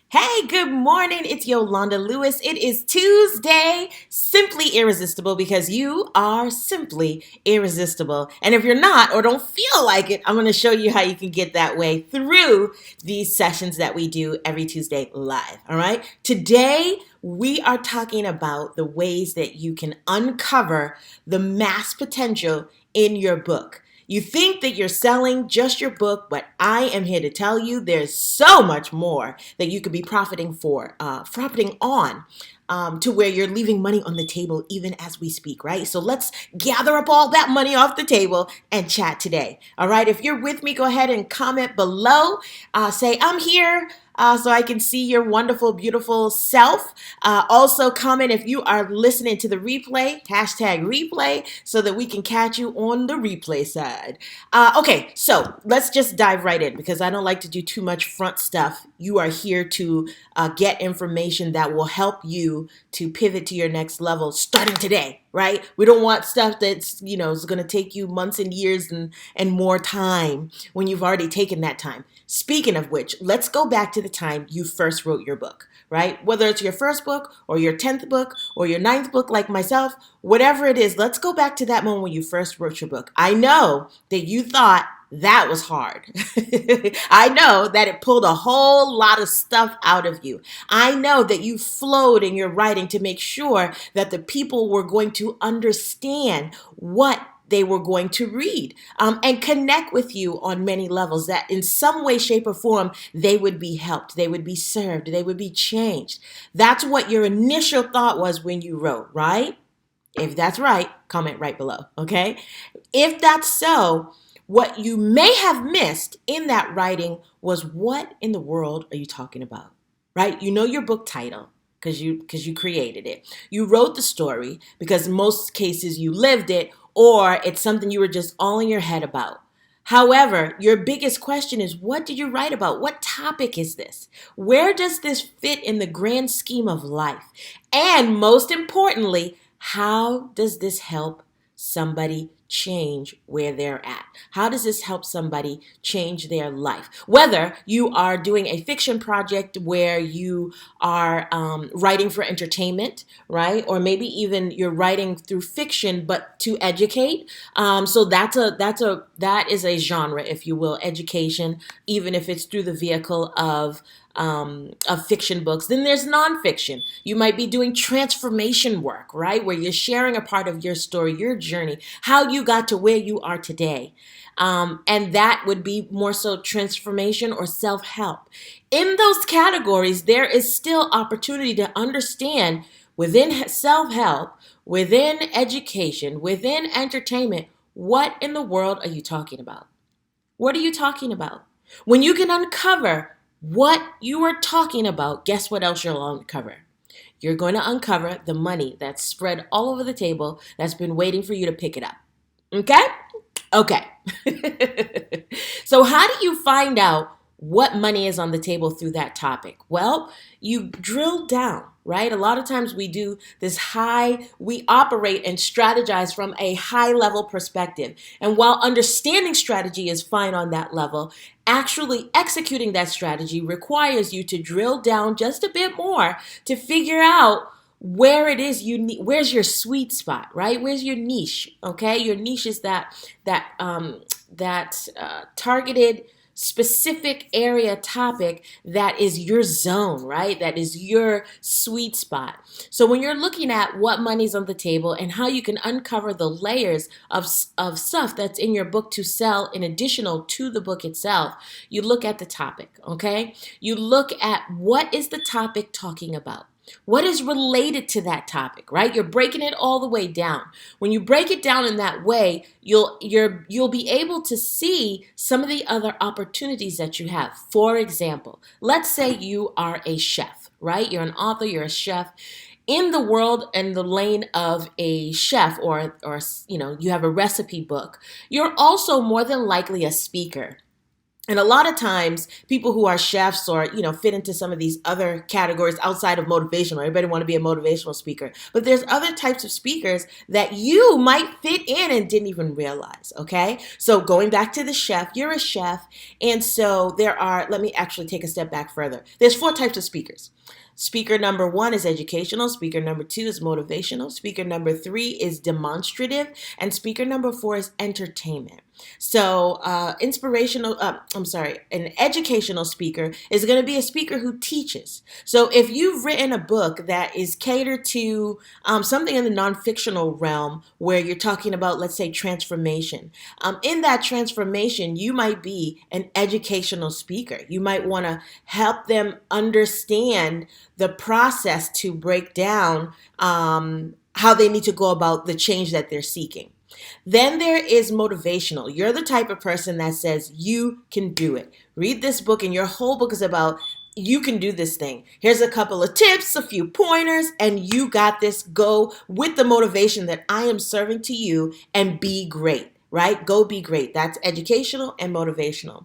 Hey, good morning. It's Yolanda Lewis. It is Tuesday, simply irresistible because you are simply irresistible. And if you're not or don't feel like it, I'm going to show you how you can get that way through these sessions that we do every Tuesday live. All right. Today, we are talking about the ways that you can uncover the mass potential in your book. You think that you're selling just your book, but I am here to tell you there's so much more that you could be profiting on. To where you're leaving money on the table even as we speak, right? So let's gather up all that money off the table and chat today. All right. If you're with me, go ahead and comment below. Say, I'm here. So I can see your wonderful, beautiful self. Also, comment if you are listening to the replay, hashtag replay, so that we can catch you on the replay side. Okay, so let's just dive right in because I don't like to do too much front stuff. You are here to get information that will help you to pivot to your next level starting today, right? We don't want stuff that's, is going to take you months and years and more time when you've already taken that time. Speaking of which, let's go back to the time you first wrote your book, right? Whether it's your first book or your 10th book or your ninth book like myself, whatever it is, let's go back to that moment when you first wrote your book. I know that you thought that was hard. I know that it pulled a whole lot of stuff out of you. I know that you flowed in your writing to make sure that the people were going to understand what they were going to read and connect with you on many levels, that in some way, shape, or form, they would be helped, they would be served, they would be changed. That's what your initial thought was when you wrote, right? If that's right, comment right below, okay? If that's so, what you may have missed in that writing was, what in the world are you talking about? Right? You know your book title because you created it. You wrote the story because in most cases you lived it, or it's something you were just all in your head about. However, your biggest question is, what did you write about? What topic is this? Where does this fit in the grand scheme of life? And most importantly, how does this help somebody change where they're at? How does this help somebody change their life? Whether you are doing a fiction project where you are writing for entertainment, right? Or maybe even you're writing through fiction, but to educate. So that is a genre, if you will, education, even if it's through the vehicle of fiction books. Then there's nonfiction. You might be doing transformation work, right? Where you're sharing a part of your story, your journey, how you got to where you are today. And that would be more so transformation or self-help. In those categories, there is still opportunity to understand within self-help, within education, within entertainment, what in the world are you talking about? What are you talking about? When you can uncover what you are talking about, guess what else you'll uncover? You're going to uncover the money that's spread all over the table that's been waiting for you to pick it up. Okay? Okay. So, how do you find out what money is on the table through that topic? Well, you drill down, right? A lot of times we operate and strategize from a high level perspective. And while understanding strategy is fine on that level, actually executing that strategy requires you to drill down just a bit more to figure out where it is you need, where's your sweet spot, right? Where's your niche? Okay, your niche is that targeted specific area topic that is your zone, right? That is your sweet spot. So when you're looking at what money's on the table and how you can uncover the layers of stuff that's in your book to sell in additional to the book itself, you look at the topic, okay? You look at what is the topic talking about. What is related to that topic, right? You're breaking it all the way down. When you break it down in that way, you'll be able to see some of the other opportunities that you have. For example, let's say you are a chef, right? You're an author, you're a chef. In the world and the lane of a chef, or you have a recipe book, you're also more than likely a speaker. And a lot of times people who are chefs or, fit into some of these other categories outside of motivational. Everybody want to be a motivational speaker. But there's other types of speakers that you might fit in and didn't even realize, okay? So going back to the chef, you're a chef. And so let me actually take a step back further. There's 4 types of speakers. Speaker number 1 is educational. Speaker number 2 is motivational. Speaker number 3 is demonstrative. And speaker number 4 is entertainment. So an educational speaker is going to be a speaker who teaches. So if you've written a book that is catered to something in the non-fictional realm where you're talking about, let's say, transformation, in that transformation, you might be an educational speaker. You might want to help them understand the process to break down how they need to go about the change that they're seeking. Then there is motivational. You're the type of person that says you can do it. Read this book and your whole book is about you can do this thing. Here's a couple of tips, a few pointers, and you got this. Go with the motivation that I am serving to you and be great. Right? Go be great. That's educational and motivational.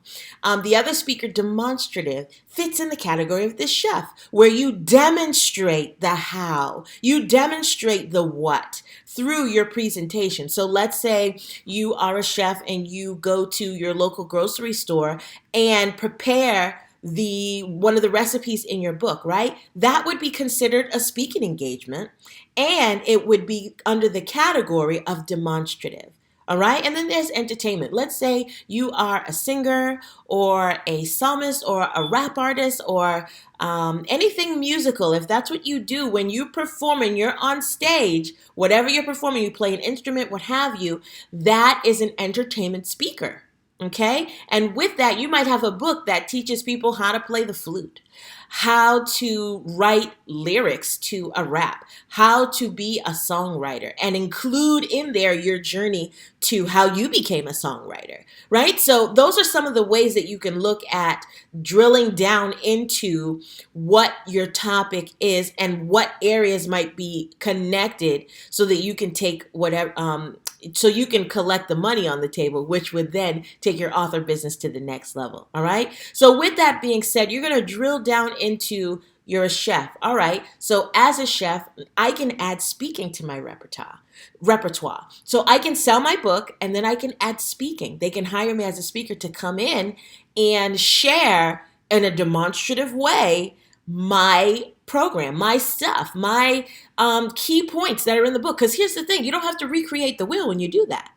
The other speaker, demonstrative, fits in the category of the chef, where you demonstrate the how, you demonstrate the what through your presentation. So let's say you are a chef and you go to your local grocery store and prepare one of the recipes in your book, right? That would be considered a speaking engagement, and it would be under the category of demonstrative. All right. And then there's entertainment. Let's say you are a singer or a psalmist or a rap artist or anything musical. If that's what you do when you perform and you're on stage, whatever you're performing, you play an instrument, what have you, that is an entertainment speaker. Okay. And with that, you might have a book that teaches people how to play the flute, how to write lyrics to a rap, how to be a songwriter, and include in there your journey to how you became a songwriter, right? So those are some of the ways that you can look at drilling down into what your topic is and what areas might be connected so that you can take whatever, so you can collect the money on the table, which would then take your author business to the next level. All right. So with that being said, you're going to drill down into you're a chef. All right. So as a chef, I can add speaking to my repertoire. So I can sell my book and then I can add speaking. They can hire me as a speaker to come in and share in a demonstrative way my program, my stuff, my key points that are in the book. Because here's the thing, you don't have to recreate the wheel when you do that.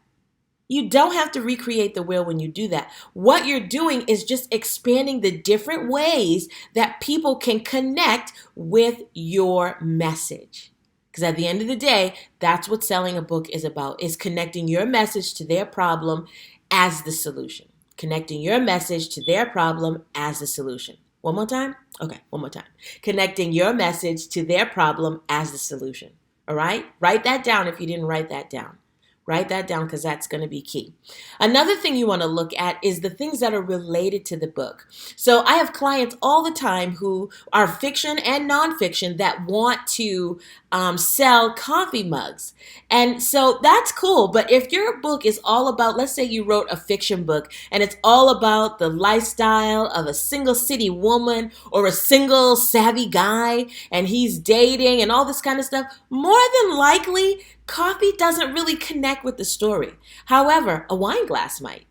You don't have to recreate the wheel when you do that. What you're doing is just expanding the different ways that people can connect with your message. Because at the end of the day, that's what selling a book is about, is connecting your message to their problem as the solution. Connecting your message to their problem as the solution. One more time? Okay, one more time. Connecting your message to their problem as the solution. All right? Write that down if you didn't write that down. Write that down because that's going to be key. Another thing you want to look at is the things that are related to the book. So I have clients all the time who are fiction and nonfiction that want to sell coffee mugs. And so that's cool. But if your book is all about, let's say you wrote a fiction book and it's all about the lifestyle of a single city woman or a single savvy guy and he's dating and all this kind of stuff, more than likely, coffee doesn't really connect with the story. However, a wine glass might.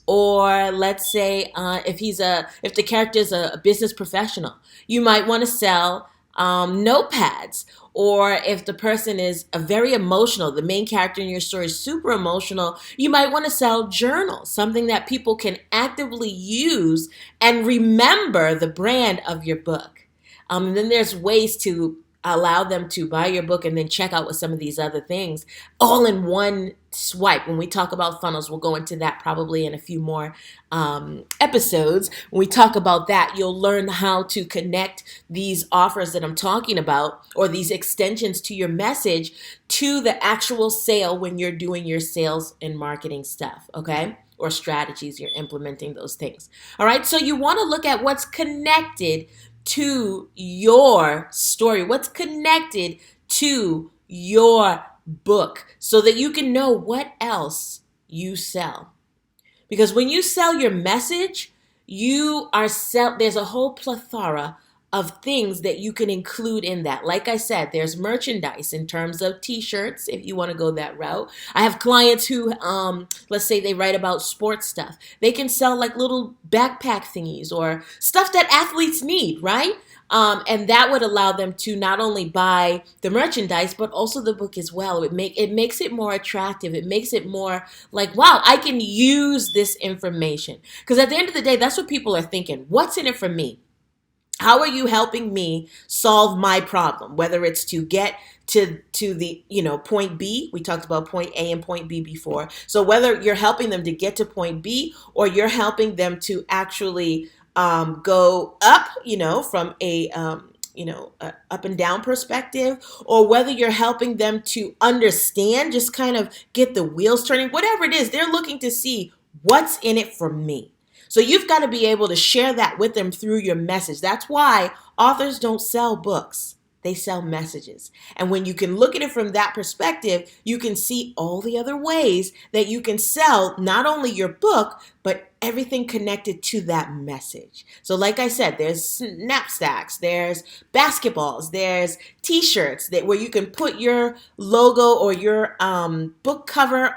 Or let's say if the character is a business professional, you might want to sell notepads. Or if the person is very emotional, the main character in your story is super emotional, you might want to sell journals, something that people can actively use and remember the brand of your book. And then there's ways to allow them to buy your book and then check out with some of these other things all in one swipe. When we talk about funnels, we'll go into that probably in a few more episodes. When we talk about that, you'll learn how to connect these offers that I'm talking about or these extensions to your message to the actual sale when you're doing your sales and marketing stuff, okay? Or strategies, you're implementing those things. All right, so you want to look at what's connected to your story, what's connected to your book so that you can know what else you sell. Because when you sell your message, there's a whole plethora of things that you can include in that. Like I said, there's merchandise in terms of t-shirts if you want to go that route. I have clients who let's say they write about sports stuff. They can sell like little backpack thingies or stuff that athletes need, right? And that would allow them to not only buy the merchandise but also the book as well. It makes it more attractive. It makes it more like, wow, I can use this information. Because at the end of the day, that's what people are thinking. What's in it for me? How are you helping me solve my problem? Whether it's to get to the point B, we talked about point A and point B before. So whether you're helping them to get to point B or you're helping them to actually go up, from a up and down perspective, or whether you're helping them to understand, just kind of get the wheels turning, whatever it is, they're looking to see what's in it for me. So you've got to be able to share that with them through your message. That's why authors don't sell books. They sell messages. And when you can look at it from that perspective, you can see all the other ways that you can sell not only your book, but everything connected to that message. So like I said, there's knapsacks, there's basketballs, there's t-shirts where you can put your logo or your book cover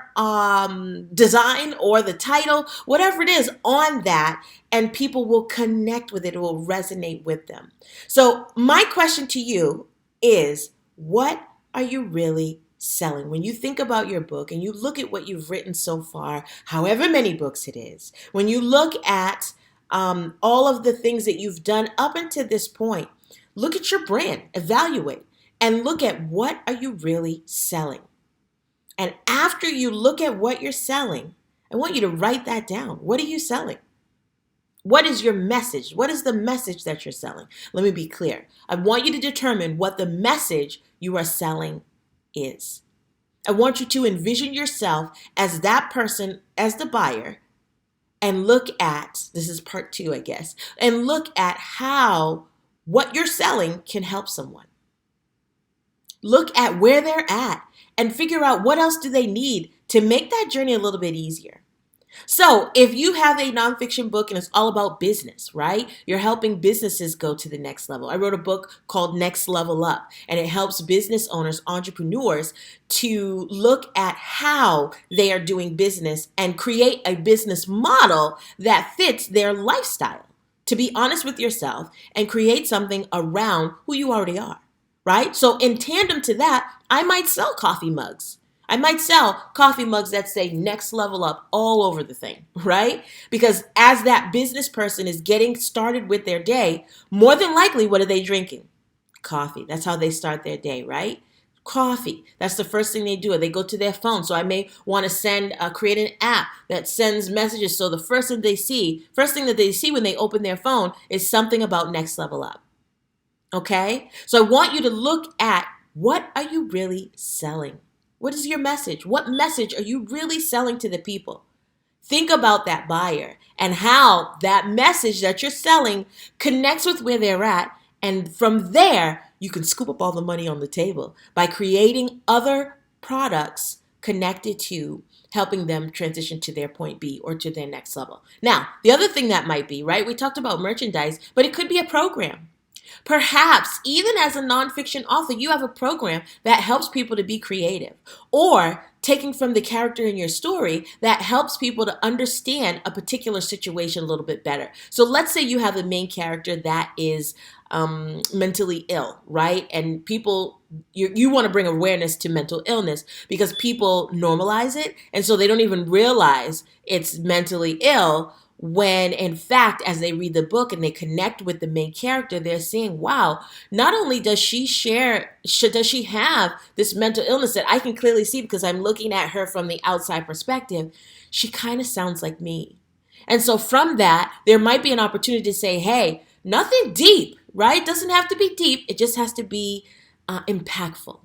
design or the title, whatever it is, on that, and people will connect with it. It will resonate with them. So my question to you is, what are you really selling? When you think about your book and you look at what you've written so far, however many books it is, when you look at all of the things that you've done up until this point, look at your brand, evaluate, and look at what are you really selling. And after you look at what you're selling, I want you to write that down. What are you selling? What is your message? What is the message that you're selling? Let me be clear. I want you to determine what the message you are selling is. I want you to envision yourself as that person, as the buyer, and look at, this is part 2, I guess, and look at how what you're selling can help someone. Look at where they're at and figure out what else do they need to make that journey a little bit easier. So if you have a nonfiction book and it's all about business, right? You're helping businesses go to the next level. I wrote a book called Next Level Up, and it helps business owners, entrepreneurs, to look at how they are doing business and create a business model that fits their lifestyle. To be honest with yourself and create something around who you already are, right? So in tandem to that, I might sell coffee mugs. I might sell coffee mugs that say Next Level Up all over the thing, right? Because as that business person is getting started with their day, more than likely, what are they drinking? Coffee. That's how they start their day, right? Coffee. That's the first thing they do. They go to their phone. So I may want to create an app that sends messages. So the first thing that they see when they open their phone is something about Next Level Up. Okay? So I want you to look at, what are you really selling? What is your message? What message are you really selling to the people? Think about that buyer and how that message that you're selling connects with where they're at. And from there, you can scoop up all the money on the table by creating other products connected to helping them transition to their point B or to their next level. Now, the other thing that might be, right? We talked about merchandise, but it could be a program. Perhaps even as a nonfiction author, you have a program that helps people to be creative, or taking from the character in your story that helps people to understand a particular situation a little bit better. So let's say you have a main character that is mentally ill, right? And people, you want to bring awareness to mental illness because people normalize it. And so they don't even realize it's mentally ill, when in fact, as they read the book and they connect with the main character, they're seeing, wow, not only does she have this mental illness that I can clearly see because I'm looking at her from the outside perspective, she kind of sounds like me. And so from that, there might be an opportunity to say, hey, nothing deep, right? Doesn't have to be deep. It just has to be impactful.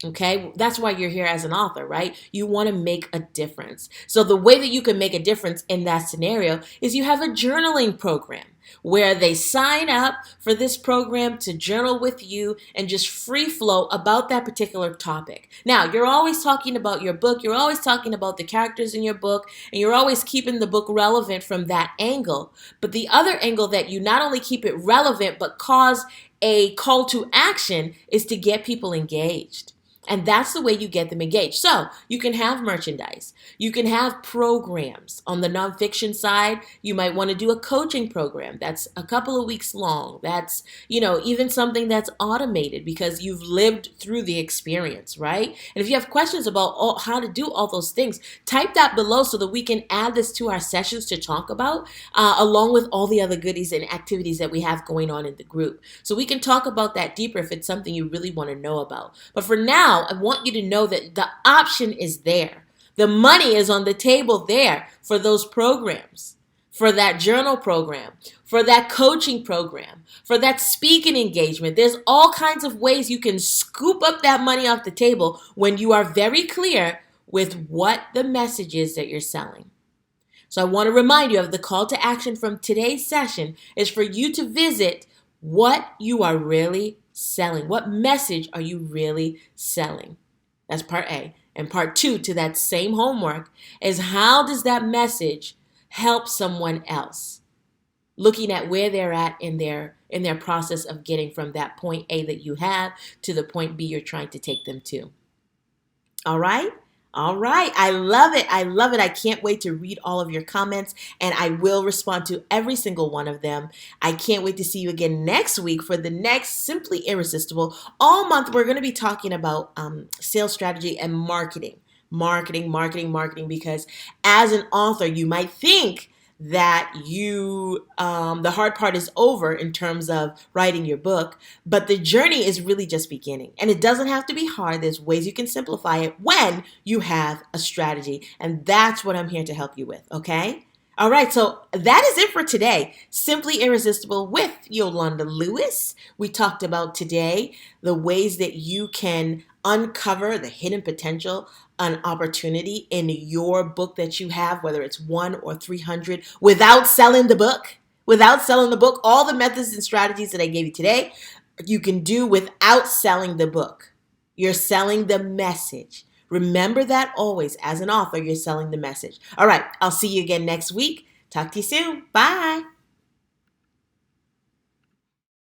Okay, that's why you're here as an author, right? You want to make a difference. So the way that you can make a difference in that scenario is you have a journaling program. where they sign up for this program to journal with you and just free flow about that particular topic. Now, you're always talking about your book, you're always talking about the characters in your book, and you're always keeping the book relevant from that angle. But the other angle that you not only keep it relevant, but cause a call to action is to get people engaged. And that's the way you get them engaged. So you can have merchandise. You can have programs. On the nonfiction side, you might want to do a coaching program that's a couple of weeks long. That's, even something that's automated because you've lived through the experience, right? And if you have questions about how to do all those things, type that below so that we can add this to our sessions to talk about, along with all the other goodies and activities that we have going on in the group. So we can talk about that deeper if it's something you really want to know about. But for now, I want you to know that the option is there. The money is on the table there for those programs, for that journal program, for that coaching program, for that speaking engagement. There's all kinds of ways you can scoop up that money off the table when you are very clear with what the message is that you're selling. So I want to remind you of the call to action from today's session is for you to visit what you are really selling. What message are you really selling? That's part A. And part 2 to that same homework is how does that message help someone else? Looking at where they're at in their process of getting from that point A that you have to the point B you're trying to take them to. All right? All right. I love it. I love it. I can't wait to read all of your comments, and I will respond to every single one of them. I can't wait to see you again next week for the next Simply Irresistible. All month, we're going to be talking about sales strategy and marketing. Marketing, because as an author, you might think that the hard part is over in terms of writing your book, but the journey is really just beginning. And it doesn't have to be hard. There's ways you can simplify it when you have a strategy. And that's what I'm here to help you with, okay? All right, so that is it for today. Simply Irresistible with Yolanda Lewis. We talked about today the ways that you can uncover the hidden potential, an opportunity in your book that you have, whether it's 1 or 300, without selling the book. All the methods and strategies that I gave you today, you can do without selling the book. You're selling the message. Remember that always. As an author, you're selling the message. All right, I'll see you again next week. Talk to you soon. Bye.